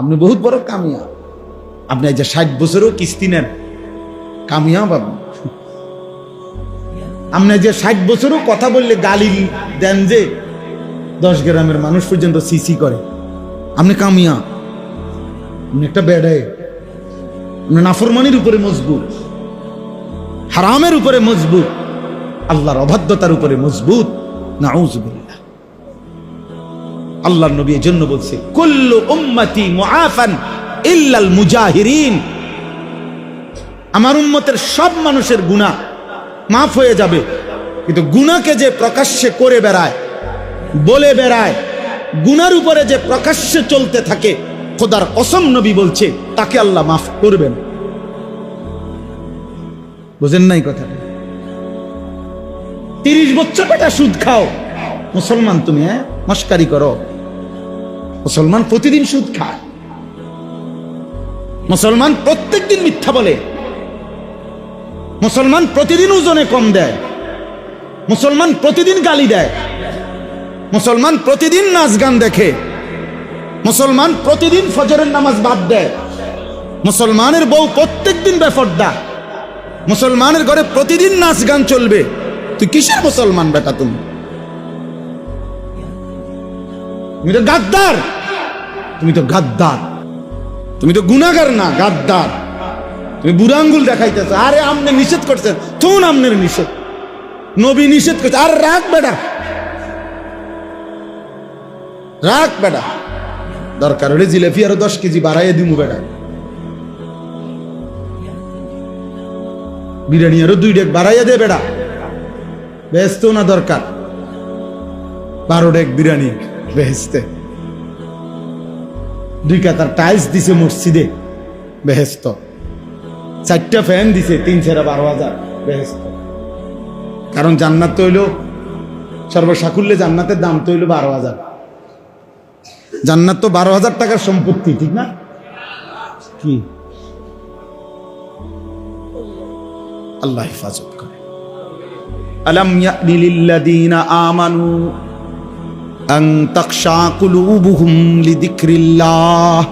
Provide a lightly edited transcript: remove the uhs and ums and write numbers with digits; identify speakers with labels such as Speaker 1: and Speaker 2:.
Speaker 1: আপনি বহুত বড় কামিয়া। আপনি এই যে 60 বছরও কিস্তি নেন, কামিয়া বাবু। আপনি যে 60 বছরও কথা বললে গালি দেন, যে 10 গ্রামের মানুষ পর্যন্ত সিসি করে, আপনি কামিয়া। আপনি একটা বেড়ে, আপনি নাফরমানির উপরে মজবুত, হারামের উপরে মজবুত, আল্লাহর অবাধ্যতার উপরে মজবুত। নাউযুবিল্লাহ। আল্লাহর নবী এর জন্য বলছে, কুল্লু উম্মতি মুআফান ইল্লাল মুজাহিরিন। আমার উম্মতের সব মানুষের গুনাহ মাফ হয়ে যাবে, কিন্তু গুনাহকে যে প্রকাশ্যে করে বেড়ায়, বলে বেড়ায়, গুনার উপরে যে প্রকাশ্যে চলতে থাকে, খোদার কসম নবী বলছে তাকে আল্লাহ মাফ করবেন। বুঝেন নাই কথা? 30 বছর বেটা সুদ খাও, মুসলমান তুমি, মস্কারি করো। মুসলমান প্রতিদিন সুদ খায়, মুসলমান প্রত্যেকদিন মিথ্যা বলে, মুসলমান প্রতিদিন ওজনে কম দেয়, মুসলমান প্রতিদিন গালি দেয়, মুসলমান প্রতিদিন নাচ গান দেখে, মুসলমান প্রতিদিন ফজরের নামাজ বাদ দেয়, মুসলমানের বউ প্রত্যেকদিন বেপরদা, মুসলমানের ঘরে প্রতিদিন নাচ গান চলবে। তুই কিসের মুসলমান বেটা? তুমি তো গাদ্দার, তুমি তো গাদ্দার, তুমি তো গুনাহগার না, গাদ্দার। তুমি বুড়া আঙ্গুল দেখাইতেছ। আরে আমনে নিষেধ করছেন, তুন আমনের নিষেধ, নবী নিষেধ করছে। আর রাখ বেটা, রাখ বেটা, দরকার হলে জিলেপি আরো 10 কেজি বাড়াইয়ে দিমু বেটা, বিরিয়ানি আরো 2 ডেক বাড়াইয়া দে বেটা, বেহেস্ত না দরকার, 12 ডেক বিরিয়ানি বেহেস্তে। 2 কাতার টাইলস দিছে মসজিদে, বেহেস্ত। 4টা ফ্যান দিছে, 3 ছেড়া 12,000, বেহেস্ত। কারণ জান্নাত তো হইলো সর্বসাকুল্যে, জান্নাতের দাম তো হইলো 12,000। জান্নাত তো 12,000 টাকার সম্পত্তি, ঠিক না? কি আল্লাহ হেফাজত করে। আলাম ইয়ানি লিল্লাযীনা আমানু আন তাখশা কুলুবুহুম লিযিকরিল্লাহ